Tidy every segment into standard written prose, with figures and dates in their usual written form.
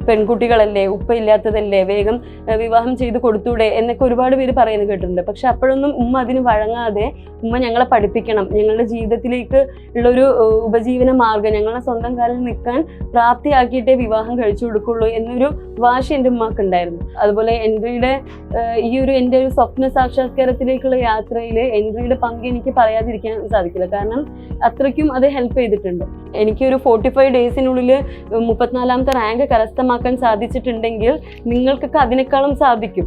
പെൺകുട്ടികളല്ലേ, ഉപ്പ ഇല്ലാത്തതല്ലേ, വേഗം വിവാഹം ചെയ്ത് കൊടുത്തൂടെ എന്നൊക്കെ ഒരുപാട് പേര് പറയുന്നത് കേട്ടിട്ടുണ്ട്. പക്ഷെ അപ്പോഴൊന്നും ഉമ്മ അതിന് വഴങ്ങാതെ ഉമ്മ ഞങ്ങളെ പഠിപ്പിക്കണം, ഞങ്ങളുടെ ജീവിതത്തിലേക്ക് ഉള്ളൊരു ഉപജീവന മാർഗം, ഞങ്ങളെ സ്വന്തം കാലിൽ നിൽക്കാൻ പ്രാപ്തിയാക്കിയിട്ടേ വിവാഹം കഴിച്ചു കൊടുക്കുള്ളൂ എന്നൊരു വാശി എൻ്റെ ഉമ്മക്ക് ഉണ്ടായിരുന്നു. അതുപോലെ എൻട്രിയുടെ ഈ ഒരു എൻ്റെ ഒരു സ്വപ്ന സാക്ഷാത്കാരത്തിലേക്കുള്ള യാത്രയിൽ എൻട്രിയുടെ പങ്ക് എനിക്ക് പറയാതിരിക്കാൻ സാധിക്കില്ല. കാരണം അത്രയ്ക്കും അത് ഹെൽപ്പ് ചെയ്തിട്ടുണ്ട്. എനിക്കൊരു 45 ഡേയ്സിനുള്ളിൽ 34ാമത്തെ റാങ്ക് കരസ്ഥമാക്കാൻ സാധിച്ചിട്ടുണ്ടെങ്കിൽ നിങ്ങൾക്കൊക്കെ അതിനേക്കാളും സാധിക്കും.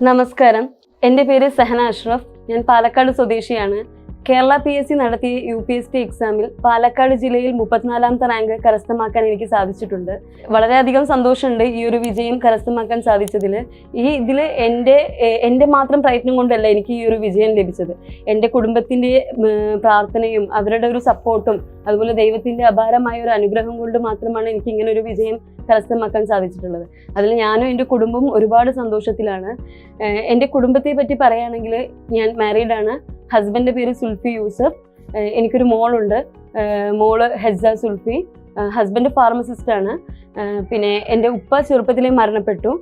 നമസ്കാരം, എൻ്റെ പേര് സഹന അഷ്റഫ്. ഞാൻ പാലക്കാട് സ്വദേശിയാണ്. കേരള PSC നടത്തിയ UPST എക്സാമിൽ പാലക്കാട് ജില്ലയിൽ 34ാമത്തെ റാങ്ക് കരസ്ഥമാക്കാൻ എനിക്ക് സാധിച്ചിട്ടുണ്ട്. വളരെയധികം സന്തോഷമുണ്ട് ഈ ഒരു വിജയം കരസ്ഥമാക്കാൻ സാധിച്ചതിൽ. ഇതിൽ എൻ്റെ മാത്രം പ്രയത്നം കൊണ്ടല്ല എനിക്ക് ഈ ഒരു വിജയം ലഭിച്ചത്. എൻ്റെ കുടുംബത്തിൻ്റെ പ്രാർത്ഥനയും അവരുടെ ഒരു സപ്പോർട്ടും അതുപോലെ ദൈവത്തിൻ്റെ അപാരമായ ഒരു അനുഗ്രഹം കൊണ്ട് മാത്രമാണ് എനിക്ക് ഇങ്ങനെ ഒരു വിജയം കരസ്ഥമാക്കാൻ സാധിച്ചിട്ടുള്ളത്. അതിൽ ഞാനും എൻ്റെ കുടുംബവും ഒരുപാട് സന്തോഷത്തിലാണ്. എൻ്റെ കുടുംബത്തെ പറ്റി പറയുകയാണെങ്കിൽ ഞാൻ മാരീഡാണ്. ഹസ്ബൻഡിൻ്റെ പേര് സുൽഫി യൂസഫ്. എനിക്കൊരു മോളുണ്ട്, മോള് ഹെസ്സ സുൽഫി. ഹസ്ബൻഡ് ഫാർമസിസ്റ്റാണ്. പിന്നെ എൻ്റെ ഉപ്പ ചെറുപ്പത്തിലേ മരണപ്പെട്ടു.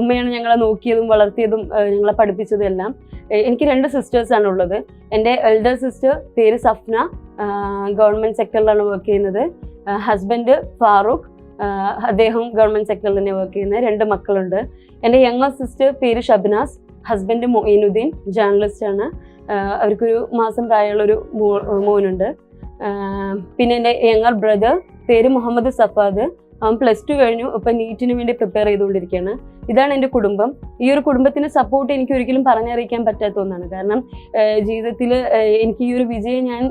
ഉമ്മയാണ് ഞങ്ങളെ നോക്കിയതും വളർത്തിയതും ഞങ്ങളെ പഠിപ്പിച്ചതും എല്ലാം. എനിക്ക് 2 സിസ്റ്റേഴ്സാണ് ഉള്ളത്. എൻ്റെ എൽഡർ സിസ്റ്റർ പേര് സഫ്ന, ഗവൺമെൻറ് സെക്ടറിലാണ് വർക്ക് ചെയ്യുന്നത്. ഹസ്ബൻഡ് ഫാറൂഖ്, അദ്ദേഹം ഗവൺമെൻറ് സെക്ടറിൽ തന്നെ വർക്ക് ചെയ്യുന്നത്. 2 മക്കളുണ്ട്. എൻ്റെ യങ്ങർ സിസ്റ്റർ പേര് ഷബ്നാസ്, ഹസ്ബൻഡ് മൊയിനുദ്ദീൻ, ജേർണലിസ്റ്റാണ്. അവർക്കൊരു മാസം പ്രായമുള്ളൊരു മോനുണ്ട്. പിന്നെ എൻ്റെ യങ്ങർ ബ്രദർ പേര് മുഹമ്മദ് സഫാദ്. അവൻ +2 കഴിഞ്ഞു. ഇപ്പം നീറ്റിന് വേണ്ടി പ്രിപ്പയർ ചെയ്തുകൊണ്ടിരിക്കുകയാണ്. ഇതാണ് എൻ്റെ കുടുംബം. ഈ ഒരു കുടുംബത്തിൻ്റെ സപ്പോർട്ട് എനിക്ക് ഒരിക്കലും പറഞ്ഞറിയിക്കാൻ പറ്റാത്ത ഒന്നാണ്. കാരണം ജീവിതത്തിൽ എനിക്ക് ഈ ഒരു വിജയം ഞാൻ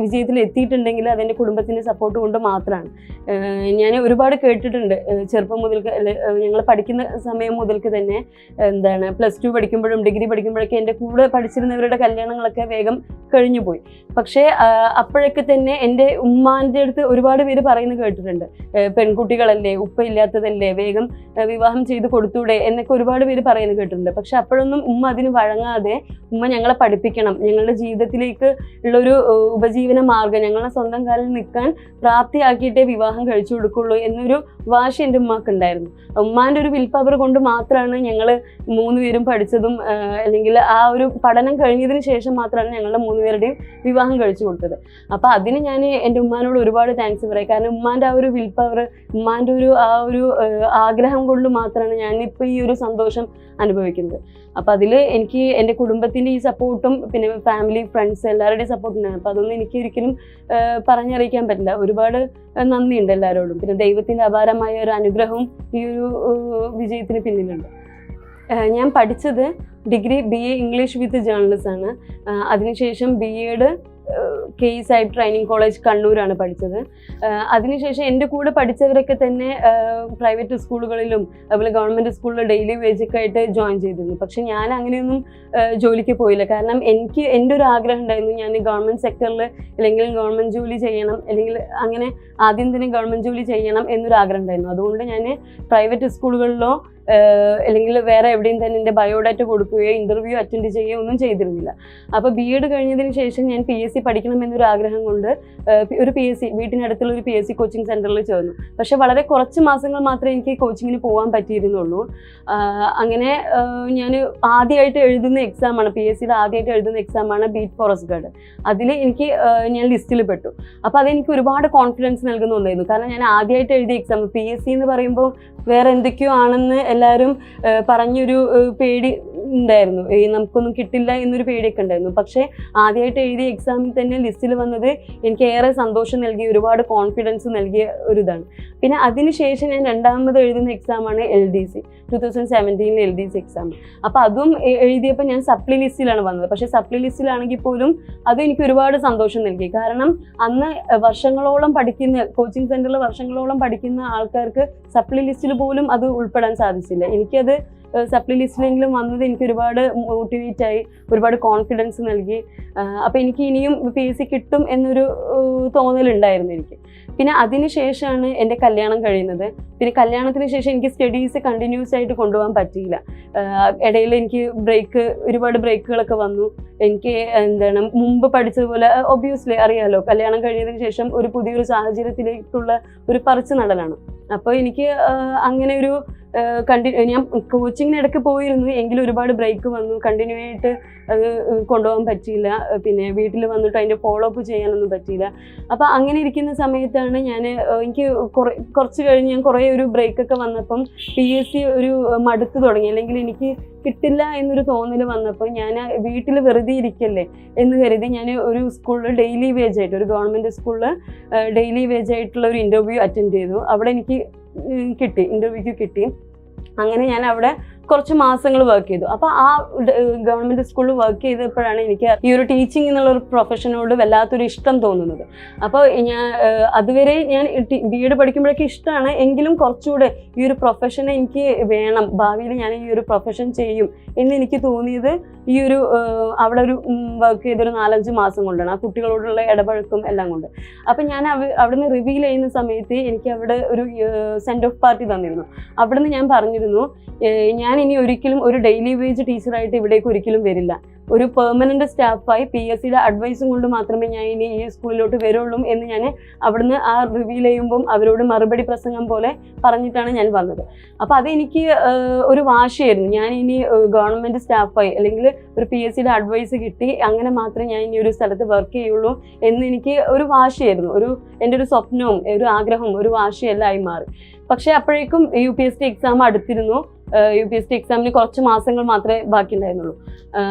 വിജയത്തിൽ എത്തിയിട്ടുണ്ടെങ്കിൽ അതെൻ്റെ കുടുംബത്തിൻ്റെ സപ്പോർട്ട് കൊണ്ട് മാത്രമാണ്. ഞാൻ ഒരുപാട് കേട്ടിട്ടുണ്ട് ചെറുപ്പം മുതൽക്ക്, ഞങ്ങൾ പഠിക്കുന്ന സമയം മുതൽക്ക് തന്നെ +2 പഠിക്കുമ്പോഴും ഡിഗ്രി പഠിക്കുമ്പോഴൊക്കെ എൻ്റെ കൂടെ പഠിച്ചിരുന്നവരുടെ കല്യാണങ്ങളൊക്കെ വേഗം കഴിഞ്ഞു പോയി. പക്ഷേ അപ്പോഴൊക്കെ തന്നെ എൻ്റെ ഉമ്മാൻ്റെ അടുത്ത് ഒരുപാട് പേര് പറയുന്നത് കേട്ടിട്ടുണ്ട്, പെൺകുട്ടികളല്ലേ, ഉപ്പ ഇല്ലാത്തതല്ലേ, വേഗം വിവാഹം ചെയ്ത് കൊടുത്തൂടെ എന്നൊക്കെ ഒരുപാട് പേര് പറയുന്നത് കേട്ടിട്ടുണ്ട്. പക്ഷെ അപ്പോഴൊന്നും ഉമ്മ അതിന് വഴങ്ങാതെ ഉമ്മ ഞങ്ങളെ പഠിപ്പിക്കണം, ഞങ്ങളുടെ ജീവിതത്തിലേക്ക് ഉള്ളൊരു ഉപജീവന മാർഗം, ഞങ്ങളെ സ്വന്തം കാലിൽ നിൽക്കാൻ പ്രാപ്തിയാക്കിയിട്ടേ വിവാഹം കഴിച്ചു കൊടുക്കുള്ളൂ എന്നൊരു വാശി എൻ്റെ ഉമ്മക്ക് ഉണ്ടായിരുന്നു. ഉമ്മാൻ്റെ ഒരു വിൽ പവർ കൊണ്ട് മാത്രമാണ് ഞങ്ങൾ 3 പേരും പഠിച്ചതും, അല്ലെങ്കിൽ ആ ഒരു പഠനം കഴിഞ്ഞതിന് ശേഷം മാത്രമാണ് ഞങ്ങളുടെ 3 പേരുടെയും വിവാഹം കഴിച്ചു കൊടുത്തത്. അപ്പോൾ അതിന് ഞാൻ എൻ്റെ ഉമ്മാനോട് ഒരുപാട് താങ്ക്സ് പറയാം. കാരണം ഉമ്മാൻ്റെ ആ ഒരു വിൽ പവർ, ഉമ്മാൻ്റെ ആ ഒരു ആഗ്രഹം കൊണ്ട് മാത്രമാണ് ഞാനിപ്പോൾ ഈ ഒരു സന്തോഷം അനുഭവിക്കുന്നത്. അപ്പോൾ അതിൽ എനിക്ക് എൻ്റെ കുടുംബത്തിൻ്റെ ഈ സപ്പോർട്ടും പിന്നെ ഫാമിലി, ഫ്രണ്ട്സ് എല്ലാവരുടെയും സപ്പോർട്ടുണ്ടായിരുന്നു. അപ്പോൾ അതൊന്നും എനിക്ക് ഒരിക്കലും പറഞ്ഞറിയിക്കാൻ പറ്റില്ല. ഒരുപാട് നന്ദിയുണ്ട് എല്ലാവരോടും. പിന്നെ ദൈവത്തിൻ്റെ അപാരമായ ഒരു അനുഗ്രഹവും ഈ ഒരു വിജയത്തിന് പിന്നിലുണ്ട്. ഞാൻ പഠിച്ചത് degree BA English with journalism ആണ്. അതിനുശേഷം BEd KSIR ട്രെയിനിങ് കോളേജ് കണ്ണൂരാണ് പഠിച്ചത്. അതിനുശേഷം എൻ്റെ കൂടെ പഠിച്ചവരൊക്കെ തന്നെ പ്രൈവറ്റ് സ്കൂളുകളിലും അതുപോലെ ഗവൺമെൻറ് സ്കൂളിൽ ഡെയിലി വേജൊക്കെ ആയിട്ട് ജോയിൻ ചെയ്തിരുന്നു. പക്ഷെ ഞാൻ അങ്ങനെയൊന്നും ജോലിക്ക് പോയില്ല. കാരണം എനിക്ക് എൻ്റെ ഒരു ആഗ്രഹം ഉണ്ടായിരുന്നു, ഞാൻ ഗവൺമെൻറ് സെക്ടറിൽ അല്ലെങ്കിൽ ഗവൺമെൻറ് ജോലി ചെയ്യണം, അല്ലെങ്കിൽ അങ്ങനെ ആദ്യം തന്നെ ഗവൺമെൻറ് ജോലി ചെയ്യണം എന്നൊരു ആഗ്രഹം ഉണ്ടായിരുന്നു. അതുകൊണ്ട് ഞാൻ പ്രൈവറ്റ് സ്കൂളുകളിലോ അല്ലെങ്കിൽ വേറെ എവിടെയും തന്നെ എൻ്റെ ബയോഡാറ്റ കൊടുക്കുകയോ ഇൻ്റർവ്യൂ അറ്റൻഡ് ചെയ്യുകയോ ഒന്നും ചെയ്തിരുന്നില്ല. അപ്പോൾ BEd കഴിഞ്ഞതിന് ശേഷം ഞാൻ PSC പഠിക്കണം എന്നൊരു ആഗ്രഹം കൊണ്ട് ഒരു PSC വീട്ടിനടുത്തുള്ള ഒരു PSC കോച്ചിങ് സെൻറ്ററിൽ ചേർന്നു. പക്ഷേ വളരെ കുറച്ച് മാസങ്ങൾ മാത്രമേ എനിക്ക് കോച്ചിങ്ങിന് പോകാൻ പറ്റിയിരുന്നുള്ളൂ. അങ്ങനെ ഞാൻ ആദ്യമായിട്ട് എഴുതുന്ന എക്സാമാണ്, PSCയുടെ ആദ്യമായിട്ട് എഴുതുന്ന എക്സാമാണ് ബീറ്റ് ഫോറസ്റ്റ് ഗാർഡ്. അതിൽ ഞാൻ ലിസ്റ്റിൽ പെട്ടു. അപ്പോൾ അതെനിക്ക് ഒരുപാട് കോൺഫിഡൻസ് നൽകുന്ന ഒന്നായിരുന്നു. കാരണം ഞാൻ ആദ്യമായിട്ട് എഴുതിയ എക്സാം, PSC എന്ന് പറയുമ്പോൾ വേറെ എന്തൊക്കെയോ ആണെന്ന് എല്ലാവരും പറഞ്ഞൊരു പേടി ഉണ്ടായിരുന്നു, നമുക്കൊന്നും കിട്ടില്ല എന്നൊരു പേടിയൊക്കെ ഉണ്ടായിരുന്നു. പക്ഷേ ആദ്യമായിട്ട് എഴുതിയ എക്സാമിൽ തന്നെ ലിസ്റ്റിൽ വന്നത് എനിക്ക് ഏറെ സന്തോഷം നൽകി, ഒരുപാട് കോൺഫിഡൻസ് നൽകിയ ഒരു ഇതാണ്. പിന്നെ അതിനുശേഷം ഞാൻ 2ാമത് എഴുതുന്ന എക്സാമാണ് LDC 2017 LDC എക്സാം. അപ്പോൾ അതും എഴുതിയപ്പോൾ ഞാൻ സപ്ലി ലിസ്റ്റിലാണ് വന്നത്. പക്ഷേ സപ്ലി ലിസ്റ്റിലാണെങ്കിൽ പോലും അത് എനിക്ക് ഒരുപാട് സന്തോഷം നൽകി. കാരണം അന്ന് വർഷങ്ങളോളം പഠിക്കുന്ന കോച്ചിങ് സെൻറ്ററിൽ വർഷങ്ങളോളം പഠിക്കുന്ന ആൾക്കാർക്ക് സപ്ലി ലിസ്റ്റിൽ പോലും അത് ഉൾപ്പെടാൻ സാധിച്ചില്ല. എനിക്കത് സപ്ലി ലിസ്റ്റിലെങ്കിലും വന്നത് എനിക്ക് ഒരുപാട് മോട്ടിവേറ്റ് ആയി, ഒരുപാട് കോൺഫിഡൻസ് നൽകി. അപ്പോൾ എനിക്ക് ഇനിയും PSC കിട്ടും എന്നൊരു തോന്നലുണ്ടായിരുന്നു എനിക്ക്. പിന്നെ അതിനുശേഷമാണ് എൻ്റെ കല്യാണം കഴിയുന്നത്. പിന്നെ കല്യാണത്തിന് ശേഷം എനിക്ക് സ്റ്റഡീസ് കണ്ടിന്യൂസ് ആയിട്ട് കൊണ്ടുപോകാൻ പറ്റിയില്ല. ഇടയിൽ എനിക്ക് ഒരുപാട് ബ്രേക്കുകളൊക്കെ വന്നു. എനിക്ക് മുമ്പ് പഠിച്ചതുപോലെ ഒബ്വിയസ്ലി അറിയാമല്ലോ, കല്യാണം കഴിഞ്ഞതിന് ശേഷം ഒരു പുതിയൊരു സാഹചര്യത്തിലേക്കുള്ള ഒരു പറിച്ചു നടലാണ്. അപ്പോൾ എനിക്ക് അങ്ങനെ ഒരു ഞാൻ കോച്ചിങ്ങിന് ഇടയ്ക്ക് പോയിരുന്നു, എങ്കിലും ഒരുപാട് ബ്രേക്ക് വന്നു. കണ്ടിന്യൂ ആയിട്ട് അത് കൊണ്ടുപോകാൻ പറ്റിയില്ല. പിന്നെ വീട്ടിൽ വന്നിട്ട് അതിൻ്റെ ഫോളോ അപ്പ് ചെയ്യാനൊന്നും പറ്റിയില്ല. അപ്പോൾ അങ്ങനെ ഇരിക്കുന്ന സമയത്താണ് എനിക്ക് കുറച്ച് കഴിഞ്ഞ് ഞാൻ കുറേ ഒരു ബ്രേക്കൊക്കെ വന്നപ്പം PSC ഒരു മടുത്ത് തുടങ്ങി, അല്ലെങ്കിൽ എനിക്ക് കിട്ടില്ല എന്നൊരു തോന്നൽ വന്നപ്പോൾ ഞാൻ വീട്ടിൽ വെറുതെ ഇരിക്കല്ലേ എന്ന് കരുതി ഞാൻ ഒരു സ്കൂളിൽ ഡെയിലി വേജ് ആയിട്ട്, ഒരു ഗവൺമെൻറ് സ്കൂളിൽ ഡെയിലി വേജ് ആയിട്ടുള്ള ഒരു ഇൻ്റർവ്യൂ അറ്റൻഡ് ചെയ്തു. അവിടെ എനിക്ക് ഇൻ്റർവ്യൂക്ക് കിട്ടി. അങ്ങനെ ഞാൻ അവിടെ കുറച്ച് മാസങ്ങൾ വർക്ക് ചെയ്തു. അപ്പോൾ ആ ഗവൺമെൻറ് സ്കൂളിൽ വർക്ക് ചെയ്തപ്പോഴാണ് എനിക്ക് ഈ ഒരു ടീച്ചിങ് എന്നുള്ള ഒരു പ്രൊഫഷനോട് വല്ലാത്തൊരു ഇഷ്ടം തോന്നുന്നത്. അപ്പോൾ ഞാൻ അതുവരെ ഞാൻ B.Ed പഠിക്കുമ്പോഴൊക്കെ ഇഷ്ടമാണ്, എങ്കിലും കുറച്ചുകൂടെ ഈ ഒരു പ്രൊഫഷനെ എനിക്ക് വേണം, ഭാവിയിൽ ഞാൻ ഈ ഒരു പ്രൊഫഷൻ ചെയ്യും എന്ന് എനിക്ക് തോന്നിയത് ഈ ഒരു അവിടെ ഒരു വർക്ക് ചെയ്തൊരു 4-5 മാസം കൊണ്ടാണ്, ആ കുട്ടികളോടുള്ള ഇടപഴക്കും എല്ലാം കൊണ്ട്. അപ്പം ഞാൻ അവിടെ നിന്ന് റിവീൽ ചെയ്യുന്ന സമയത്ത് എനിക്ക് അവിടെ ഒരു സെൻഡ് ഓഫ് പാർട്ടി തന്നിരുന്നു. അവിടെ നിന്ന് ഞാൻ പറഞ്ഞിരുന്നു, ഞാൻ ഇനി ഒരിക്കലും ഒരു ഡെയിലി വേജ് ടീച്ചറായിട്ട് ഇവിടേക്ക് ഒരിക്കലും വരില്ല. ഒരു പെർമനന്റ് സ്റ്റാഫായി PSCയുടെ അഡ്വൈസും കൊണ്ട് മാത്രമേ ഞാൻ ഇനി ഈ സ്കൂളിലോട്ട് വരുള്ളൂ എന്ന് ഞാൻ അവിടുന്ന് ആ റിവീൽ ചെയ്യുമ്പം അവരോട് മറുപടി പ്രസംഗം പോലെ പറഞ്ഞിട്ടാണ് ഞാൻ വന്നത്. അപ്പോൾ അതെനിക്ക് ഒരു വാശിയായിരുന്നു. ഞാൻ ഇനി ഗവൺമെൻറ് സ്റ്റാഫായി അല്ലെങ്കിൽ ഒരു PSCയുടെ അഡ്വൈസ് കിട്ടി അങ്ങനെ മാത്രമേ ഞാൻ ഇനി ഒരു സ്ഥലത്ത് വർക്ക് ചെയ്യുള്ളൂ എന്ന് എനിക്ക് ഒരു വാശിയായിരുന്നു. എൻ്റെ ഒരു സ്വപ്നവും ഒരു ആഗ്രഹവും ഒരു വാശിയെല്ലാം ആയി മാറി. പക്ഷേ അപ്പോഴേക്കും UPST എക്സാം അടുത്തിരുന്നു. UPST എക്സാമിന് കുറച്ച് മാസങ്ങൾ മാത്രമേ ബാക്കിയുണ്ടായിരുന്നുള്ളൂ.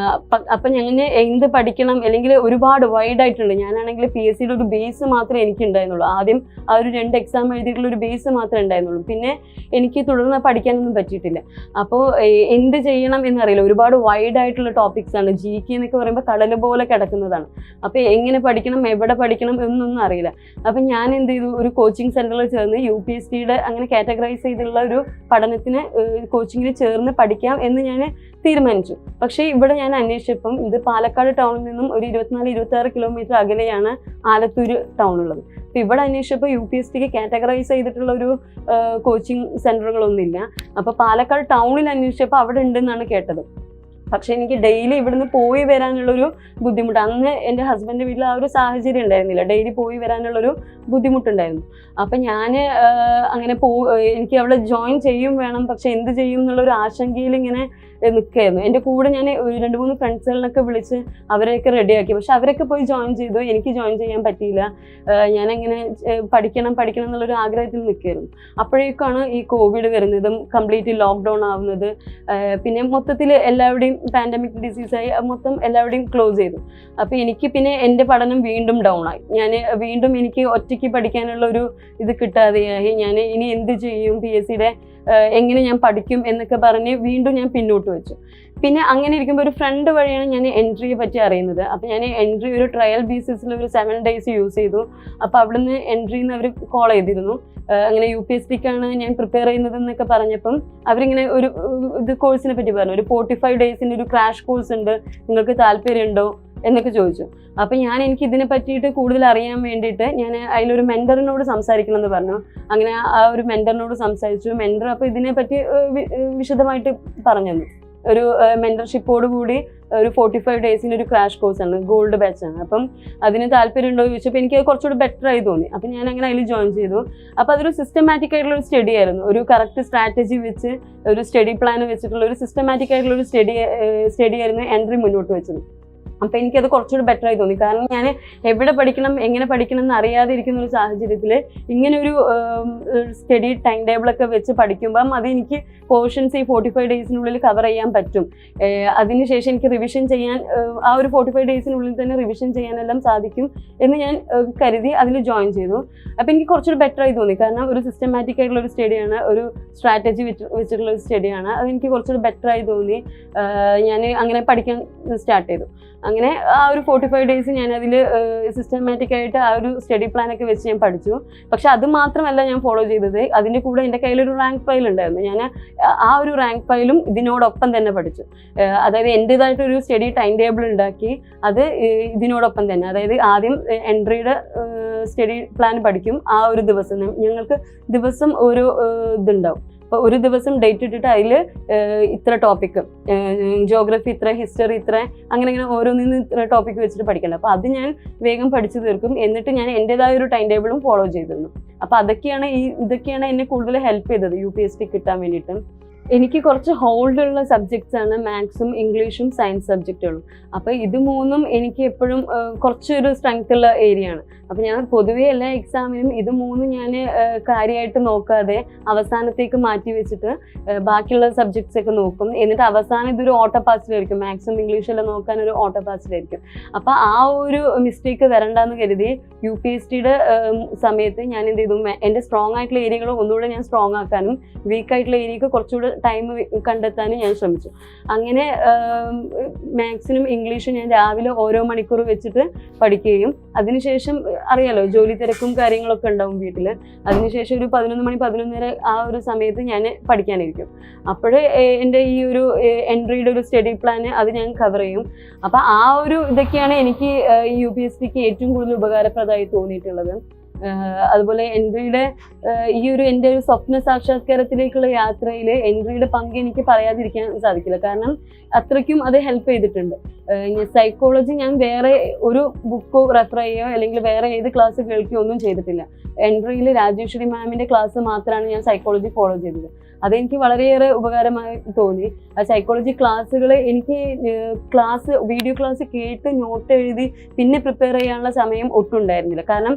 അപ്പം ഞാൻ എന്ത് പഠിക്കണം, അല്ലെങ്കിൽ ഒരുപാട് വൈഡായിട്ടുണ്ട്. ഞാനാണെങ്കിൽ PSCയുടെ ഒരു ബേസ് മാത്രമേ എനിക്ക് ഉണ്ടായിരുന്നുള്ളൂ. ആദ്യം ആ ഒരു 2 എക്സാം എഴുതിയിട്ടുള്ള ഒരു ബേസ് മാത്രമേ ഉണ്ടായിരുന്നുള്ളൂ. പിന്നെ എനിക്ക് തുടർന്ന് പഠിക്കാനൊന്നും പറ്റിയിട്ടില്ല. അപ്പോൾ എന്ത് ചെയ്യണം എന്നറിയില്ല. ഒരുപാട് വൈഡായിട്ടുള്ള ടോപ്പിക്സ് ആണ്. GK എന്നൊക്കെ പറയുമ്പോൾ കടൽ പോലെ കിടക്കുന്നതാണ്. അപ്പോൾ എങ്ങനെ പഠിക്കണം, എവിടെ പഠിക്കണം എന്നൊന്നും അറിയില്ല. അപ്പം ഞാൻ എന്ത് ചെയ്തു, ഒരു കോച്ചിങ് സെൻറ്ററിൽ ചേർന്ന് UPSTയുടെ അങ്ങനെ കാറ്റഗറൈസ് ചെയ്തുള്ള ഒരു പഠനത്തിന് കോച്ചിങ്ങിന് ചേർന്ന് പഠിക്കാം എന്ന് ഞാൻ തീരുമാനിച്ചു. പക്ഷേ ഇവിടെ ഞാൻ അന്വേഷിച്ചപ്പം ഇത് പാലക്കാട് ടൗണിൽ നിന്നും ഒരു 24-26 കിലോമീറ്റർ അകലെയാണ് ആലത്തൂർ ടൗൺ ഉള്ളത്. അപ്പോൾ ഇവിടെ അന്വേഷിച്ചപ്പോൾ UPSTക്ക് കാറ്റഗറൈസ് ചെയ്തിട്ടുള്ള ഒരു കോച്ചിങ് സെൻറ്ററുകളൊന്നുമില്ല. അപ്പോൾ പാലക്കാട് ടൗണിൽ അന്വേഷിച്ചപ്പോൾ അവിടെ ഉണ്ടെന്നാണ് കേട്ടത്. പക്ഷേ എനിക്ക് ഡെയിലി ഇവിടുന്ന് പോയി വരാനുള്ളൊരു ബുദ്ധിമുട്ട്, അന്ന് എൻ്റെ ഹസ്ബൻഡിൻ്റെ വീട്ടിൽ ആ ഒരു സാഹചര്യം ഉണ്ടായിരുന്നില്ല, ഡെയിലി പോയി വരാനുള്ളൊരു ബുദ്ധിമുട്ടുണ്ടായിരുന്നു. അപ്പം ഞാൻ അങ്ങനെ എനിക്ക് അവിടെ ജോയിൻ ചെയ്യും വേണം, പക്ഷെ എന്ത് ചെയ്യും എന്നുള്ളൊരു ആശങ്കയിൽ ഇങ്ങനെ നിൽക്കുകയായിരുന്നു. എൻ്റെ കൂടെ ഞാൻ 2-3 ഫ്രണ്ട്സുകളിനൊക്കെ വിളിച്ച് അവരെയൊക്കെ റെഡിയാക്കി. പക്ഷെ അവരൊക്കെ പോയി ജോയിൻ ചെയ്തു, എനിക്ക് ജോയിൻ ചെയ്യാൻ പറ്റിയില്ല. ഞാനെങ്ങനെ പഠിക്കണം എന്നുള്ളൊരു ആഗ്രഹത്തിൽ നിൽക്കുകയായിരുന്നു. അപ്പോഴേക്കാണ് ഈ കോവിഡ് വരുന്നതും കംപ്ലീറ്റ് ലോക്ക്ഡൗൺ ആവുന്നത്. പിന്നെ മൊത്തത്തിൽ എല്ലാവരുടെയും പാൻഡമിക് ഡിസീസായി മൊത്തം എല്ലാവരുടെയും ക്ലോസ് ചെയ്തു. അപ്പോൾ എനിക്ക് പിന്നെ എൻ്റെ പഠനം വീണ്ടും ഡൗൺ ആയി. വീണ്ടും എനിക്ക് ഒറ്റയ്ക്ക് പഠിക്കാനുള്ള ഒരു ഇത് കിട്ടാതെയായി. ഞാൻ ഇനി എന്ത് ചെയ്യും, PSCയുടെ എങ്ങനെ ഞാൻ പഠിക്കും എന്നൊക്കെ പറഞ്ഞ് വീണ്ടും ഞാൻ പിന്നോട്ട് വെച്ചു. പിന്നെ അങ്ങനെ ഇരിക്കുമ്പോൾ ഒരു ഫ്രണ്ട് വഴിയാണ് ഞാൻ എൻട്രിയെ പറ്റി അറിയുന്നത്. അപ്പോൾ ഞാൻ എൻട്രി ഒരു ട്രയൽ ബേസിസിൽ ഒരു 7 days യൂസ് ചെയ്തു. അപ്പോൾ അവിടുന്ന് എൻട്രിന്ന് അവർ കോൾ ചെയ്തിരുന്നു, അങ്ങനെ UPSTക്കാണ് ഞാൻ പ്രിപ്പയർ ചെയ്യുന്നത് എന്നൊക്കെ പറഞ്ഞപ്പം അവരിങ്ങനെ ഒരു കോഴ്സിനെ പറ്റി പറഞ്ഞു. ഒരു 45 days ഒരു ക്രാഷ് കോഴ്സ് ഉണ്ട്, നിങ്ങൾക്ക് താല്പര്യമുണ്ടോ എന്നൊക്കെ ചോദിച്ചു. അപ്പം എനിക്ക് ഇതിനെ പറ്റിയിട്ട് കൂടുതൽ അറിയാൻ വേണ്ടിയിട്ട് ഞാൻ അതിലൊരു മെൻറ്ററിനോട് സംസാരിക്കണം എന്ന് പറഞ്ഞു. അങ്ങനെ ആ ഒരു മെൻറ്ററിനോട് സംസാരിച്ചു. മെൻറ്റർ അപ്പോൾ ഇതിനെപ്പറ്റി വിശദമായിട്ട് പറഞ്ഞു തന്നു. ഒരു മെൻറ്റർഷിപ്പോട് കൂടി ഒരു 45 days ഒരു ക്രാഷ് കോഴ്സാണ്, ഗോൾഡ് ബാച്ചാണ്. അപ്പം അതിന് താല്പര്യമുണ്ടോ എന്ന് ചോദിച്ചപ്പോൾ എനിക്ക് കുറച്ചുകൂടി ബെറ്റർ ആയി തോന്നി. അപ്പം ഞാൻ അങ്ങനെ അതിൽ ജോയിൻ ചെയ്തു. അപ്പോൾ അതൊരു സിസ്റ്റമാറ്റിക് ആയിട്ടുള്ള ഒരു സ്റ്റഡി ആയിരുന്നു. ഒരു കറക്റ്റ് സ്ട്രാറ്റജി വെച്ച് ഒരു സ്റ്റഡി പ്ലാൻ വെച്ചിട്ടുള്ള ഒരു സിസ്റ്റമാറ്റിക് ആയിട്ടുള്ള ഒരു സ്റ്റഡി ആയിരുന്നു എൻട്രി മുന്നോട്ട് വെച്ചത്. അപ്പോൾ എനിക്കത് കുറച്ചുകൂടി ബെറ്റർ ആയി തോന്നി. കാരണം ഞാൻ എവിടെ പഠിക്കണം, എങ്ങനെ പഠിക്കണം എന്ന് അറിയാതെ ഇരിക്കുന്ന ഒരു സാഹചര്യത്തിൽ ഇങ്ങനെ ഒരു സ്റ്റഡി ടൈം ടേബിളൊക്കെ വെച്ച് പഠിക്കുമ്പം അതെനിക്ക് പോർഷൻസ് ഈ 45 daysനുള്ളിൽ കവർ ചെയ്യാൻ പറ്റും. അതിനുശേഷം എനിക്ക് റിവിഷൻ ചെയ്യാൻ ആ ഒരു 45 daysനുള്ളിൽ തന്നെ റിവിഷൻ ചെയ്യാനെല്ലാം സാധിക്കും എന്ന് ഞാൻ കരുതി അതിൽ ജോയിൻ ചെയ്തു. അപ്പോൾ എനിക്ക് കുറച്ചുകൂടി ബെറ്റർ ആയി തോന്നി. കാരണം ഒരു സിസ്റ്റമാറ്റിക് ആയിട്ടുള്ള ഒരു സ്റ്റഡിയാണ്, ഒരു സ്ട്രാറ്റജി വെച്ചിട്ടുള്ള ഒരു സ്റ്റഡിയാണ്. അതെനിക്ക് കുറച്ചുകൂടി ബെറ്റർ ആയി തോന്നി. ഞാൻ അങ്ങനെ പഠിക്കാൻ സ്റ്റാർട്ട് ചെയ്തു. അങ്ങനെ ആ ഒരു 45 days ഞാൻ അതിൽ സിസ്റ്റമാറ്റിക് ആയിട്ട് ആ ഒരു സ്റ്റഡി പ്ലാനൊക്കെ വെച്ച് ഞാൻ പഠിച്ചു. പക്ഷെ അത് മാത്രമല്ല ഞാൻ ഫോളോ ചെയ്തത്, അതിൻ്റെ കൂടെ എൻ്റെ കയ്യിലൊരു റാങ്ക് ഫയൽ ഉണ്ടായിരുന്നു. ഞാൻ ആ ഒരു റാങ്ക് ഫയലും ഇതിനോടൊപ്പം തന്നെ പഠിച്ചു. അതായത് എൻ്റേതായിട്ടൊരു സ്റ്റഡി ടൈം ടേബിൾ ഉണ്ടാക്കി അത് ഇതിനോടൊപ്പം തന്നെ, അതായത് ആദ്യം എൻട്രിയുടെ സ്റ്റഡി പ്ലാൻ പഠിക്കും. ആ ഒരു ദിവസം ഞങ്ങൾക്ക് ദിവസം ഒരു ഇതുണ്ടാവും. അപ്പോൾ ഒരു ദിവസം ഡേറ്റ് ഇട്ടിട്ട് അതിൽ ഇത്ര ടോപ്പിക്ക്, ജോഗ്രഫി ഇത്ര, ഹിസ്റ്ററി ഇത്ര, അങ്ങനെ ഓരോന്നിന്ന് ഇത്ര ടോപ്പിക്ക് വെച്ചിട്ട് പഠിക്കണം. അപ്പോൾ അത് ഞാൻ വേഗം പഠിച്ചു തീർക്കും. എന്നിട്ട് ഞാൻ എൻ്റെതായ ഒരു ടൈം ടേബിളും ഫോളോ ചെയ്തിരുന്നു. അപ്പോൾ ഇതൊക്കെയാണ് എന്നെ കൂടുതൽ ഹെൽപ്പ് ചെയ്തത് UPST കിട്ടാൻ വേണ്ടിയിട്ട്. എനിക്ക് കുറച്ച് ഹോൾഡുള്ള സബ്ജക്ട്സ് ആണ് മാത്സും ഇംഗ്ലീഷും സയൻസ് സബ്ജക്റ്റുകളും. അപ്പോൾ ഇത് മൂന്നും എനിക്ക് എപ്പോഴും കുറച്ചൊരു സ്ട്രെങ്ത് ഉള്ള ഏരിയ ആണ്. അപ്പോൾ ഞാൻ പൊതുവേ എല്ലാ എക്സാമിനും ഇത് മൂന്നും ഞാൻ കാര്യമായിട്ട് നോക്കാതെ അവസാനത്തേക്ക് മാറ്റി വെച്ചിട്ട് ബാക്കിയുള്ള സബ്ജക്ട്സ് ഒക്കെ നോക്കും. എന്നിട്ട് അവസാനം ഇതൊരു ഓട്ടപ്പാസിലായിരിക്കും, മാത്സും ഇംഗ്ലീഷും എല്ലാം നോക്കാൻ ഒരു ഓട്ടപ്പാസിലായിരിക്കും. അപ്പോൾ ആ ഒരു മിസ്റ്റേക്ക് വരണ്ടെന്ന് കരുതി UPSTയുടെ സമയത്ത് ഞാൻ എന്ത് ചെയ്തു, എൻ്റെ സ്ട്രോങ് ആയിട്ടുള്ള ഏരിയകൾ ഒന്നുകൂടെ ഞാൻ സ്ട്രോങ് ആക്കാനും വീക്ക് ആയിട്ടുള്ള ഏരിയക്ക് കുറച്ചുകൂടെ ടൈം കണ്ടെത്താനും ഞാൻ ശ്രമിച്ചു. അങ്ങനെ മാത്സിനും ഇംഗ്ലീഷും ഞാൻ രാവിലെ ഓരോ മണിക്കൂർ വെച്ചിട്ട് പഠിക്കുകയും അതിനുശേഷം അറിയാലോ ജോലി തിരക്കും കാര്യങ്ങളൊക്കെ ഉണ്ടാവും വീട്ടിൽ. അതിനുശേഷം ഒരു 11 മണി 11:30 ആ ഒരു സമയത്ത് ഞാൻ പഠിക്കാനിരിക്കും. അപ്പോഴേ എൻ്റെ ഈ ഒരു എൻട്രിയുടെ ഒരു സ്റ്റഡി പ്ലാൻ അത് ഞാൻ കവർ ചെയ്യും. അപ്പോൾ ആ ഒരു ഇതൊക്കെയാണ് എനിക്ക് UPSTക്ക് ഏറ്റവും കൂടുതൽ ഉപകാരപ്രദമായി തോന്നിയിട്ടുള്ളത്. അതുപോലെ എൻട്രിയുടെ ഈ ഒരു എൻ്റെ ഒരു സ്വപ്ന സാക്ഷാത്കാരത്തിലേക്കുള്ള യാത്രയിൽ എൻട്രിയുടെ പങ്ക് എനിക്ക് പറയാതിരിക്കാൻ സാധിക്കില്ല. കാരണം അത്രയ്ക്കും അത് ഹെൽപ്പ് ചെയ്തിട്ടുണ്ട്. സൈക്കോളജി ഞാൻ വേറെ ഒരു ബുക്കോ റെഫർ ചെയ്യുകയോ അല്ലെങ്കിൽ വേറെ ഏത് ക്ലാസ് കേൾക്കുകയോ ഒന്നും ചെയ്തിട്ടില്ല. എൻട്രിയിൽ രാജേശ്വരി മാമിൻ്റെ ക്ലാസ് മാത്രമാണ് ഞാൻ സൈക്കോളജി ഫോളോ ചെയ്തത്. അതെനിക്ക് വളരെയേറെ ഉപകാരമായി തോന്നി. ആ സൈക്കോളജി ക്ലാസ്സുകൾ എനിക്ക് വീഡിയോ ക്ലാസ് കേട്ട് നോട്ട് എഴുതി പിന്നെ പ്രിപ്പയർ ചെയ്യാനുള്ള സമയം ഒട്ടും ഉണ്ടായിരുന്നില്ല. കാരണം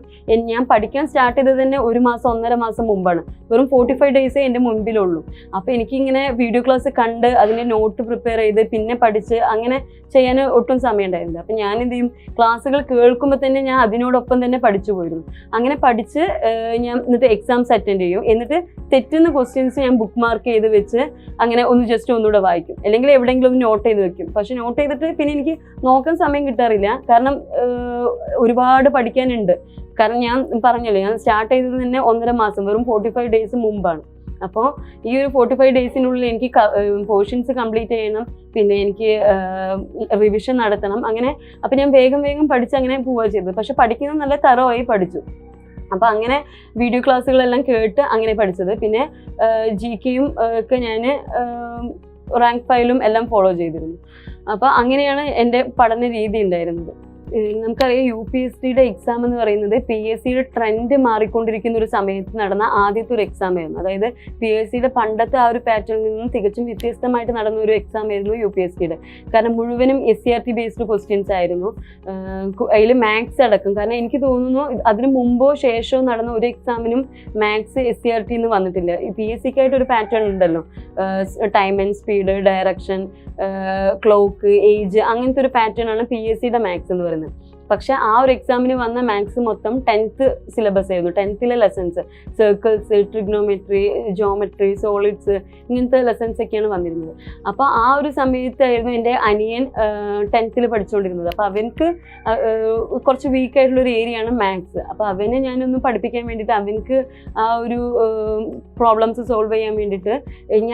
ഞാൻ പഠിക്കാൻ സ്റ്റാർട്ട് ചെയ്തത് തന്നെ 1 മാസം 1.5 മാസം മുമ്പാണ്. വെറും 45 days എൻ്റെ മുൻപിലുള്ളൂ. അപ്പോൾ എനിക്കിങ്ങനെ വീഡിയോ ക്ലാസ് കണ്ട് അതിൻ്റെ നോട്ട് പ്രിപ്പയർ ചെയ്ത് പിന്നെ പഠിച്ച് അങ്ങനെ ചെയ്യാൻ ഒട്ടും സമയം ഉണ്ടായിരുന്നില്ല. അപ്പം ഞാൻ എന്ത് ചെയ്യും, ക്ലാസ്സുകൾ കേൾക്കുമ്പോൾ തന്നെ ഞാൻ അതിനോടൊപ്പം തന്നെ പഠിച്ചു പോയിരുന്നു. അങ്ങനെ പഠിച്ച് ഞാൻ എന്നിട്ട് എക്സാംസ് അറ്റൻഡ് ചെയ്യും. എന്നിട്ട് തെറ്റുന്ന ക്വസ്റ്റ്യൻസ് ഞാൻ ബുക്ക് മാർക്ക് ചെയ്ത് വെച്ച് അങ്ങനെ ഒന്നുകൂടെ വായിക്കും. അല്ലെങ്കിൽ എവിടെയെങ്കിലും ഒന്ന് നോട്ട് ചെയ്ത് വെക്കും. പക്ഷെ നോട്ട് ചെയ്തിട്ട് പിന്നെ എനിക്ക് നോക്കാൻ സമയം കിട്ടാറില്ല. കാരണം ഒരുപാട് പഠിക്കാനുണ്ട്. കാരണം ഞാൻ പറഞ്ഞല്ലോ, ഞാൻ സ്റ്റാർട്ട് ചെയ്തത് തന്നെ 1.5 മാസം, വെറും 45 days മുമ്പാണ്. അപ്പോൾ ഈ ഒരു 45 daysനുള്ളിൽ എനിക്ക് പോർഷൻസ് കംപ്ലീറ്റ് ചെയ്യണം, പിന്നെ എനിക്ക് റിവിഷൻ നടത്തണം. അങ്ങനെ അപ്പോൾ ഞാൻ വേഗം പഠിച്ച് അങ്ങനെ പോവുക ചെയ്തത്. പക്ഷെ പഠിക്കുന്നത് നല്ല തറവായി പഠിച്ചു. അപ്പോൾ അങ്ങനെ വീഡിയോ ക്ലാസ്സുകളെല്ലാം കേട്ട് അങ്ങനെ പഠിച്ചത്. പിന്നെ GKയും ഒക്കെ ഞാൻ റാങ്ക് ഫയലും എല്ലാം ഫോളോ ചെയ്തിരുന്നു. അപ്പോൾ അങ്ങനെയാണ് എൻ്റെ പഠന രീതി ഉണ്ടായിരുന്നത്. നമുക്കറിയാം UPSTയുടെ എക്സാം എന്ന് പറയുന്നത് PSCയുടെ ട്രെൻഡ് മാറിക്കൊണ്ടിരിക്കുന്ന ഒരു സമയത്ത് നടന്ന ആദ്യത്തെ ഒരു എക്സാം ആയിരുന്നു. അതായത് PSCയുടെ പണ്ടത്തെ ആ ഒരു പാറ്റേണിൽ നിന്നും തികച്ചും വ്യത്യസ്തമായിട്ട് നടന്ന ഒരു എക്സാം ആയിരുന്നു UPSTയുടെ. കാരണം മുഴുവനും SCRT ബേസ്ഡ് ക്വസ്റ്റ്യൻസ് ആയിരുന്നു. അതിൽ മാത്സ് അടക്കം. കാരണം എനിക്ക് തോന്നുന്നു അതിന് മുമ്പോ ശേഷമോ നടന്ന ഒരു എക്സാമിനും മാത്സ് SCRT എന്ന് വന്നിട്ടില്ല. PSCക്കായിട്ട് ഒരു പാറ്റേൺ ഉണ്ടല്ലോ, time and speed, direction, clock, age, അങ്ങനത്തെ ഒരു പാറ്റേൺ ആണ് PSCയുടെ മാത്സ് എന്ന് പറയുന്നത്. പക്ഷെ ആ ഒരു എക്സാമിന് വന്ന മാത്സ് മൊത്തം 10th സിലബസ് ആയിരുന്നു. 10th lessons, circles, trigonometry, geometry, solids, ഇങ്ങനത്തെ ലെസൺസ് ഒക്കെയാണ് വന്നിരുന്നത്. അപ്പോൾ ആ ഒരു സമയത്തായിരുന്നു എൻ്റെ അനിയൻ 10th പഠിച്ചുകൊണ്ടിരുന്നത്. അപ്പോൾ അവനക്ക് കുറച്ച് വീക്കായിട്ടുള്ളൊരു ഏരിയയാണ് മാത്സ്. അപ്പോൾ അവനെ ഞാനൊന്ന് പഠിപ്പിക്കാൻ വേണ്ടിയിട്ട്, അവനക്ക് ആ ഒരു പ്രോബ്ലംസ് സോൾവ് ചെയ്യാൻ വേണ്ടിയിട്ട്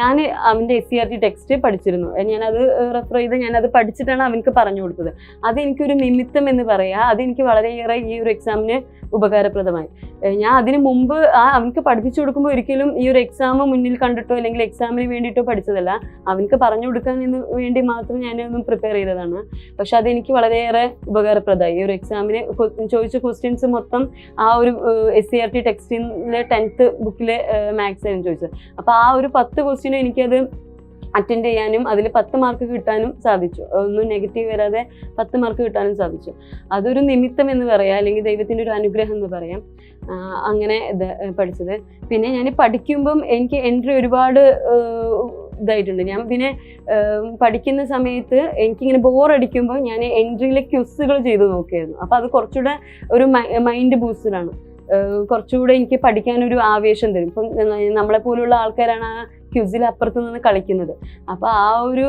ഞാൻ അവൻ്റെ SCRT ടെക്സ്റ്റ് പഠിച്ചിരുന്നു. ഞാനത് റെഫർ ചെയ്ത് ഞാനത് പഠിച്ചിട്ടാണ് അവനക്ക് പറഞ്ഞു കൊടുത്തത്. അതെനിക്കൊരു നിമിത്തം എന്ന് പറയാം. അതെനിക്ക് വളരെയേറെ ഈ ഒരു എക്സാമിന് ഉപകാരപ്രദമായി. ഞാൻ അതിന് മുമ്പ് അവനക്ക് പഠിപ്പിച്ചു കൊടുക്കുമ്പോൾ ഒരിക്കലും ഈ ഒരു എക്സാം മുന്നിൽ കണ്ടിട്ടോ അല്ലെങ്കിൽ എക്സാമിന് വേണ്ടിയിട്ടോ പഠിച്ചതല്ല. അവനക്ക് പറഞ്ഞു കൊടുക്കാൻ വേണ്ടി മാത്രം ഞാനൊന്നും പ്രിപ്പയർ ചെയ്തതാണ്. പക്ഷെ അതെനിക്ക് വളരെയേറെ ഉപകാരപ്രദമായി. ഈ ഒരു എക്സാമിന് ചോദിച്ച ക്വസ്റ്റ്യൻസ് മൊത്തം ആ ഒരു SCRT ടെക്സ്റ്റിലെ 10th ബുക്കിലെ മാത്സ് ആയിരുന്നു ചോദിച്ചത്. അപ്പോൾ ആ ഒരു 10 ക്വസ്റ്റ്യൻ എനിക്കത് അറ്റൻഡ് ചെയ്യാനും അതിൽ 10 മാർക്ക് കിട്ടാനും സാധിച്ചു. ഒന്നും നെഗറ്റീവ് വരാതെ 10 മാർക്ക് കിട്ടാനും സാധിച്ചു. അതൊരു നിമിത്തം എന്ന് പറയാം, അല്ലെങ്കിൽ ദൈവത്തിൻ്റെ ഒരു അനുഗ്രഹം എന്ന് പറയാം. അങ്ങനെ പഠിച്ചത്. പിന്നെ ഞാൻ പഠിക്കുമ്പം എനിക്ക് എൻട്രി ഒരുപാട് ഇതായിട്ടുണ്ട്. ഞാൻ പിന്നെ പഠിക്കുന്ന സമയത്ത് എനിക്കിങ്ങനെ ബോറടിക്കുമ്പോൾ ഞാൻ എൻട്രിയിലെ ക്വിസുകൾ ചെയ്ത് നോക്കിയായിരുന്നു. അപ്പോൾ അത് കുറച്ചുകൂടെ ഒരു മൈൻഡ് ബൂസ്റ്ററാണ്. കുറച്ചുകൂടെ എനിക്ക് പഠിക്കാനൊരു ആവേശം തരും. ഇപ്പം നമ്മളെപ്പോലുള്ള ആൾക്കാരാണ് ആ ക്യുസിൽ അപ്പുറത്ത് നിന്ന് കളിക്കുന്നത്. അപ്പോൾ ആ ഒരു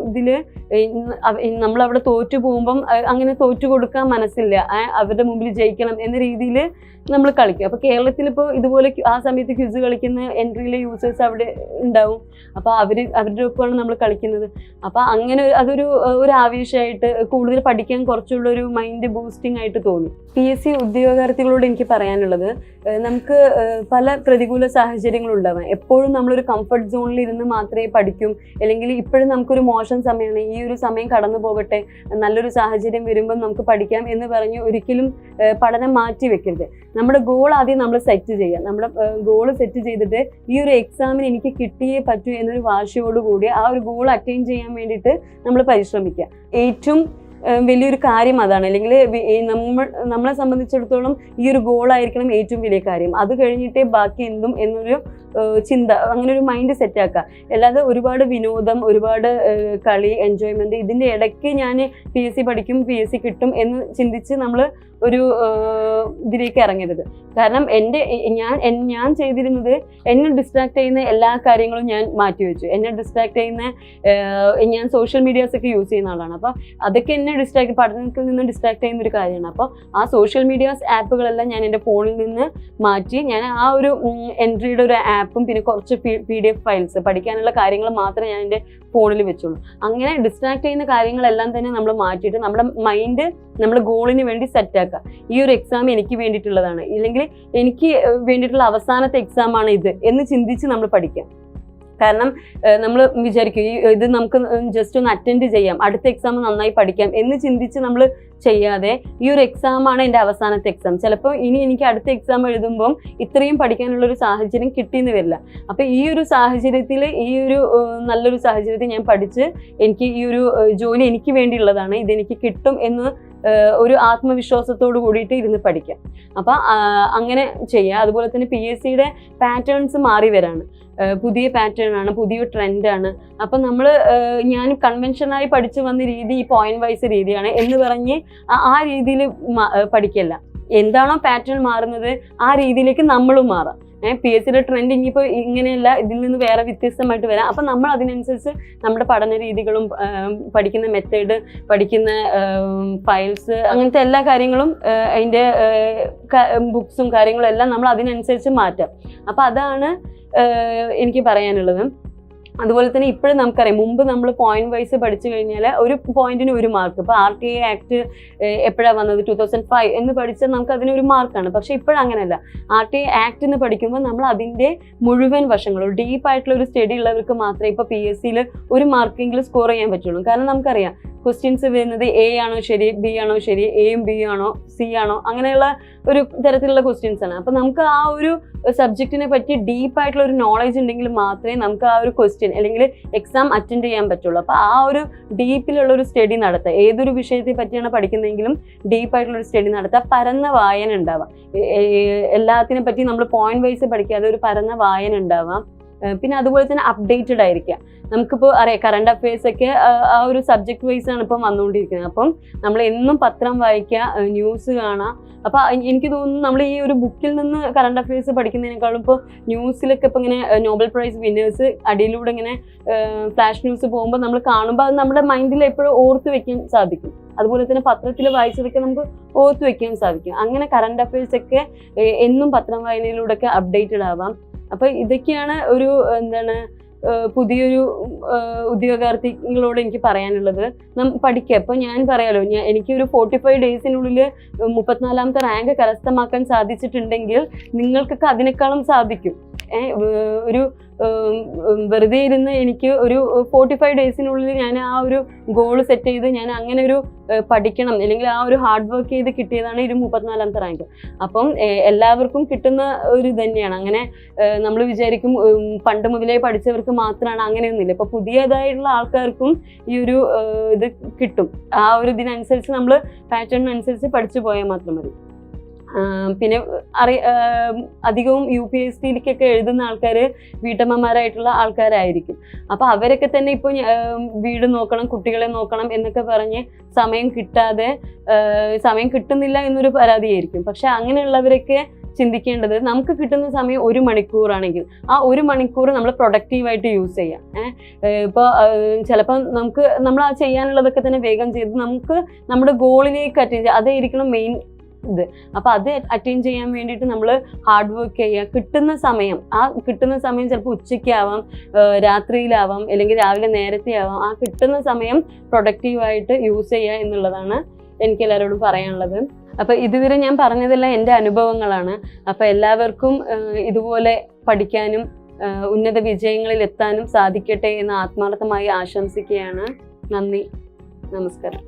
ഇതിൽ നമ്മളവിടെ തോറ്റു പോകുമ്പം അങ്ങനെ തോറ്റു കൊടുക്കാൻ മനസ്സില്ല, അവരുടെ മുമ്പിൽ ജയിക്കണം എന്ന രീതിയിൽ നമ്മൾ കളിക്കും. അപ്പോൾ കേരളത്തിലിപ്പോൾ ഇതുപോലെ ആ സമയത്ത് ക്വിസ് കളിക്കുന്ന എൻട്രിയിലെ യൂസേഴ്സ് അവിടെ ഉണ്ടാവും. അപ്പോൾ അവരുടെ ഒപ്പമാണ് നമ്മൾ കളിക്കുന്നത്. അപ്പോൾ അങ്ങനെ അതൊരു ആവേശമായിട്ട് കൂടുതൽ പഠിക്കാൻ കുറച്ചുള്ള ഒരു മൈൻഡ് ബൂസ്റ്റിംഗ് ആയിട്ട് തോന്നി. PSC ഉദ്യോഗാർത്ഥികളോട് എനിക്ക് പറയാനുള്ളത്, നമുക്ക് പല പ്രതികൂല സാഹചര്യങ്ങളുണ്ടാവാം. എപ്പോഴും നമ്മളൊരു കംഫർട്ട് സോണിൽ ഇരുന്ന് മാത്രമേ പഠിക്കും, അല്ലെങ്കിൽ ഇപ്പോഴും നമുക്കൊരു മോശം സമയമാണ്, ഈ ഒരു സമയം കടന്നു പോകട്ടെ, നല്ലൊരു സാഹചര്യം വരുമ്പം നമുക്ക് പഠിക്കാം എന്ന് പറഞ്ഞ് ഒരിക്കലും പഠനം മാറ്റി വെക്കരുത്. നമ്മുടെ ഗോൾ ആദ്യം നമ്മൾ സെറ്റ് ചെയ്യുക. നമ്മുടെ ഗോൾ സെറ്റ് ചെയ്തിട്ട് ഈ ഒരു എക്സാമിന് എനിക്ക് കിട്ടിയേ പറ്റൂ എന്നൊരു വാശിയോടുകൂടി ആ ഒരു ഗോൾ അറ്റൈൻ ചെയ്യാൻ വേണ്ടിയിട്ട് നമ്മൾ പരിശ്രമിക്കുക. ഏറ്റവും വലിയൊരു കാര്യം അതാണ്. അല്ലെങ്കിൽ നമ്മളെ സംബന്ധിച്ചിടത്തോളം ഈ ഒരു ഗോളായിരിക്കണം ഏറ്റവും വലിയ കാര്യം. അത് കഴിഞ്ഞിട്ടേ ബാക്കി എന്തും എന്നൊരു ചിന്ത, അങ്ങനെ ഒരു മൈൻഡ് സെറ്റാക്കുക. അല്ലാതെ ഒരുപാട് വിനോദം, ഒരുപാട് കളി, എൻജോയ്മെൻറ്റ്, ഇതിൻ്റെ ഇടയ്ക്ക് ഞാൻ PSC പഠിക്കും, PSC കിട്ടും എന്ന് ചിന്തിച്ച് നമ്മൾ ഒരു ഇതിലേക്ക് ഇറങ്ങരുത്. കാരണം ഞാൻ ചെയ്തിരുന്നത്, എന്നെ ഡിസ്ട്രാക്ട് ചെയ്യുന്ന എല്ലാ കാര്യങ്ങളും ഞാൻ മാറ്റിവെച്ചു. എന്നെ ഡിസ്ട്രാക്ട് ചെയ്യുന്ന ഞാൻ സോഷ്യൽ മീഡിയാസൊക്കെ യൂസ് ചെയ്യുന്ന ആളാണ്. അപ്പോൾ അതൊക്കെ എന്നെ പഠനത്തിൽ നിന്ന് ഡിസ്ട്രാക്ട് ചെയ്യുന്ന ഒരു കാര്യമാണ്. അപ്പോൾ ആ സോഷ്യൽ മീഡിയാസ് ആപ്പുകളെല്ലാം ഞാൻ എൻ്റെ ഫോണിൽ നിന്ന് മാറ്റി, ഞാൻ ആ ഒരു എൻട്രിയുടെ ഒരു ആപ്പും പിന്നെ കുറച്ച് PDF ഫയൽസ്, പഠിക്കാനുള്ള കാര്യങ്ങൾ മാത്രമേ ഞാൻ എൻ്റെ ഫോണിൽ വെച്ചുള്ളൂ. അങ്ങനെ ഡിസ്ട്രാക്ട് ചെയ്യുന്ന കാര്യങ്ങളെല്ലാം തന്നെ നമ്മൾ മാറ്റിയിട്ട് നമ്മുടെ മൈൻഡ് നമ്മുടെ ഗോളിന് വേണ്ടി സെറ്റാക്കുക. ഈ ഒരു എക്സാം എനിക്ക് വേണ്ടിയിട്ടുള്ളതാണ്, ഇല്ലെങ്കിൽ എനിക്ക് വേണ്ടിയിട്ടുള്ള അവസാനത്തെ എക്സാമാണ് ഇത് എന്ന് ചിന്തിച്ച് നമ്മൾ പഠിക്കാം. കാരണം നമ്മൾ വിചാരിക്കും ഇത് നമുക്ക് ജസ്റ്റ് ഒന്ന് അറ്റൻഡ് ചെയ്യാം, അടുത്ത എക്സാം നന്നായി പഠിക്കാം എന്ന് ചിന്തിച്ച് നമ്മൾ ചെയ്യാതെ ഈ ഒരു എക്സാമാണ് എൻ്റെ അവസാനത്തെ എക്സാം, ചിലപ്പോൾ ഇനി എനിക്ക് അടുത്ത എക്സാം എഴുതുമ്പം ഇത്രയും പഠിക്കാനുള്ളൊരു സാഹചര്യം കിട്ടിയെന്ന് വരില്ല. അപ്പോൾ ഈ ഒരു സാഹചര്യത്തിൽ, ഈ ഒരു നല്ലൊരു സാഹചര്യത്തിൽ ഞാൻ പഠിച്ച് എനിക്ക് ഈ ഒരു ജോലി എനിക്ക് വേണ്ടിയുള്ളതാണ്, ഇതെനിക്ക് കിട്ടും എന്ന് ഒരു ആത്മവിശ്വാസത്തോട് കൂടിയിട്ട് ഇരുന്ന് പഠിക്കാം. അപ്പം അങ്ങനെ ചെയ്യുക. അതുപോലെ തന്നെ PSCയുടെ പാറ്റേൺസ് മാറി വരാണ്, പുതിയ പാറ്റേൺ ആണ്, പുതിയ ട്രെൻഡാണ്. അപ്പം ഞാൻ കൺവെൻഷനായി പഠിച്ചു വന്ന രീതി ഈ പോയിന്റ് വൈസ് രീതിയാണ് എന്ന് പറഞ്ഞ് ആ രീതിയിൽ പഠിക്കല്ല. എന്താണോ പാറ്റേൺ മാറുന്നത് ആ രീതിയിലേക്ക് നമ്മളും മാറാം. PSCയുടെ ട്രെൻഡ് ഇനിയിപ്പോൾ ഇങ്ങനെയല്ല, ഇതിൽ നിന്ന് വേറെ വ്യത്യസ്തമായിട്ട് വരാം. അപ്പം നമ്മൾ അതിനനുസരിച്ച് നമ്മുടെ പഠന രീതികളും പഠിക്കുന്ന മെത്തേഡ്, പഠിക്കുന്ന ഫയൽസ്, അങ്ങനത്തെ എല്ലാ കാര്യങ്ങളും, അതിൻ്റെ ബുക്സും കാര്യങ്ങളും എല്ലാം നമ്മൾ അതിനനുസരിച്ച് മാറ്റാം. അപ്പം അതാണ് എനിക്ക് പറയാനുള്ളത്. അതുപോലെ തന്നെ ഇപ്പോഴും നമുക്കറിയാം, മുമ്പ് നമ്മൾ പോയിന്റ് വൈസ് പഠിച്ചു കഴിഞ്ഞാൽ ഒരു പോയിന്റിന് ഒരു മാർക്ക്. ഇപ്പോൾ RTA ആക്ട് എപ്പോഴാണ് വന്നത്, 2005 എന്ന് പഠിച്ചാൽ നമുക്ക് അതിനൊരു മാർക്കാണ്. പക്ഷേ ഇപ്പോഴങ്ങനെയല്ല. RTA ആക്ട് എന്ന് പഠിക്കുമ്പോൾ നമ്മൾ അതിൻ്റെ മുഴുവൻ വശങ്ങളും ഡീപ്പായിട്ടുള്ള ഒരു സ്റ്റഡി ഉള്ളവർക്ക് മാത്രമേ ഇപ്പോൾ PSCയിൽ ഒരു മാർക്കെങ്കിലും സ്കോർ ചെയ്യാൻ പറ്റുള്ളൂ. കാരണം നമുക്കറിയാം ക്വസ്റ്റ്യൻസ് വരുന്നത് A ആണോ ശരി, B ആണോ ശരി, Aയും B ആണോ, C ആണോ, അങ്ങനെയുള്ള ഒരു തരത്തിലുള്ള ക്വസ്റ്റ്യൻസ് ആണ്. അപ്പം നമുക്ക് ആ ഒരു സബ്ജക്റ്റിനെ പറ്റി ഡീപ്പായിട്ടുള്ള ഒരു നോളജ് ഉണ്ടെങ്കിൽ മാത്രമേ നമുക്ക് ആ ഒരു ക്വസ്റ്റ്യൻ അല്ലെങ്കിൽ എക്സാം അറ്റൻഡ് ചെയ്യാൻ പറ്റുള്ളൂ. അപ്പോൾ ആ ഒരു ഡീപ്പിലുള്ള ഒരു സ്റ്റഡി നടത്തുക. ഏതൊരു വിഷയത്തെ പറ്റിയാണ് പഠിക്കുന്നതെങ്കിലും ഡീപ്പായിട്ടുള്ള ഒരു സ്റ്റഡി നടത്തുക. പരന്ന വായന ഉണ്ടാവാം. എല്ലാത്തിനെ പറ്റി നമ്മൾ പോയിന്റ് വൈസ് പഠിക്കാതെ ഒരു പരന്ന വായന ഉണ്ടാവാം. പിന്നെ അതുപോലെ തന്നെ അപ്ഡേറ്റഡ് ആയിരിക്കുക. നമുക്കിപ്പോൾ അറിയാം, കറണ്ട് അഫയേഴ്സ് ഒക്കെ ആ ഒരു സബ്ജക്ട് വൈസ് ആണ് ഇപ്പം വന്നുകൊണ്ടിരിക്കുന്നത്. അപ്പം നമ്മൾ എന്നും പത്രം വായിക്കുക, ന്യൂസ് കാണുക. അപ്പോൾ എനിക്ക് തോന്നുന്നു നമ്മൾ ഈ ഒരു ബുക്കിൽ നിന്ന് കറണ്ട് അഫയേഴ്സ് പഠിക്കുന്നതിനേക്കാളും ഇപ്പോൾ ന്യൂസിലൊക്കെ ഇപ്പോൾ ഇങ്ങനെ നോബൽ പ്രൈസ് വിന്നേഴ്സ് അടിയിലൂടെ ഇങ്ങനെ ഫ്ലാഷ് ന്യൂസ് പോകുമ്പോൾ നമ്മൾ കാണുമ്പോൾ അത് നമ്മുടെ മൈൻഡിൽ എപ്പോഴും ഓർത്ത് വെക്കാൻ സാധിക്കും. അതുപോലെ തന്നെ പത്രത്തിൽ വായിച്ചതൊക്കെ നമുക്ക് ഓർത്ത് വെക്കാൻ സാധിക്കും. അങ്ങനെ കറണ്ട് അഫയേഴ്സ് ഒക്കെ എന്നും പത്രം വായനയിലൂടെയൊക്കെ അപ്ഡേറ്റഡ് ആവാം. അപ്പോൾ ഇതൊക്കെയാണ് ഒരു പുതിയൊരു ഉദ്യോഗാർത്ഥികളോട് എനിക്ക് പറയാനുള്ളത്. പഠിക്കുക. ഇപ്പോൾ ഞാൻ പറയാലോ, എനിക്കൊരു 45 ഡേയ്സിനുള്ളിൽ 34ാമത്തെ റാങ്ക് കരസ്ഥമാക്കാൻ സാധിച്ചിട്ടുണ്ടെങ്കിൽ നിങ്ങൾക്കൊക്കെ അതിനേക്കാളും സാധിക്കും. ഒരു വെറുതെ ഇരുന്ന് എനിക്ക് ഒരു 45 ഡേയ്സിനുള്ളിൽ ഞാൻ ആ ഒരു ഗോൾ സെറ്റ് ചെയ്ത് ഞാൻ അങ്ങനെ ഒരു പഠിക്കണം, അല്ലെങ്കിൽ ആ ഒരു ഹാർഡ് വർക്ക് ചെയ്ത് കിട്ടിയതാണ് ഒരു 34ാമത്തെ റാങ്ക്. അപ്പം എല്ലാവർക്കും കിട്ടുന്ന ഒരു തന്നെയാണ്. അങ്ങനെ നമ്മൾ വിചാരിക്കും പണ്ട് മുതലേ പഠിച്ചവർക്ക് മാത്രമാണ്, അങ്ങനെയൊന്നുമില്ല. ഇപ്പോൾ പുതിയതായിട്ടുള്ള ആൾക്കാർക്കും ഈ ഒരു ഇത് കിട്ടും. ആ ഒരു ഇതിനനുസരിച്ച് നമ്മൾ പാറ്റേണിനനുസരിച്ച് പഠിച്ചു പോയാൽ മാത്രം മതി. പിന്നെ അധികവും UPSTയിലേക്കൊക്കെ എഴുതുന്ന ആൾക്കാർ വീട്ടമ്മമാരായിട്ടുള്ള ആൾക്കാരായിരിക്കും. അപ്പോൾ അവരൊക്കെ തന്നെ ഇപ്പോൾ വീട് നോക്കണം, കുട്ടികളെ നോക്കണം എന്നൊക്കെ പറഞ്ഞ് സമയം കിട്ടുന്നില്ല എന്നൊരു പരാതിയായിരിക്കും. പക്ഷെ അങ്ങനെയുള്ളവരൊക്കെ ചിന്തിക്കേണ്ടത് നമുക്ക് കിട്ടുന്ന സമയം 1 മണിക്കൂറാണെങ്കിൽ ആ 1 മണിക്കൂർ നമ്മൾ പ്രൊഡക്റ്റീവായിട്ട് യൂസ് ചെയ്യാം. ഇപ്പോൾ ചിലപ്പോൾ നമ്മൾ ആ ചെയ്യാനുള്ളതൊക്കെ തന്നെ വേഗം ചെയ്ത് നമുക്ക് നമ്മുടെ ഗോളിലേക്ക് അറ്റൈൻ ചെയ്യുക, അതായിരിക്കണം മെയിൻ ഇത്. അപ്പോൾ അത് അറ്റൈൻ ചെയ്യാൻ വേണ്ടിയിട്ട് നമ്മൾ ഹാർഡ് വർക്ക് ചെയ്യുക. കിട്ടുന്ന സമയം ചിലപ്പോൾ ഉച്ചയ്ക്കാവാം, രാത്രിയിലാവാം, അല്ലെങ്കിൽ രാവിലെ നേരത്തെ ആവാം. ആ കിട്ടുന്ന സമയം പ്രൊഡക്റ്റീവായിട്ട് യൂസ് ചെയ്യുക എന്നുള്ളതാണ് എനിക്ക് എല്ലാവരോടും പറയാനുള്ളത്. അപ്പോൾ ഇതുവരെ ഞാൻ പറഞ്ഞതെല്ലാം എൻ്റെ അനുഭവങ്ങളാണ്. അപ്പോൾ എല്ലാവർക്കും ഇതുപോലെ പഠിക്കാനും ഉന്നത വിജയങ്ങളിൽ എത്താനും സാധിക്കട്ടെ എന്ന് ആത്മാർത്ഥമായി ആശംസിക്കുകയാണ്. നന്ദി, നമസ്കാരം.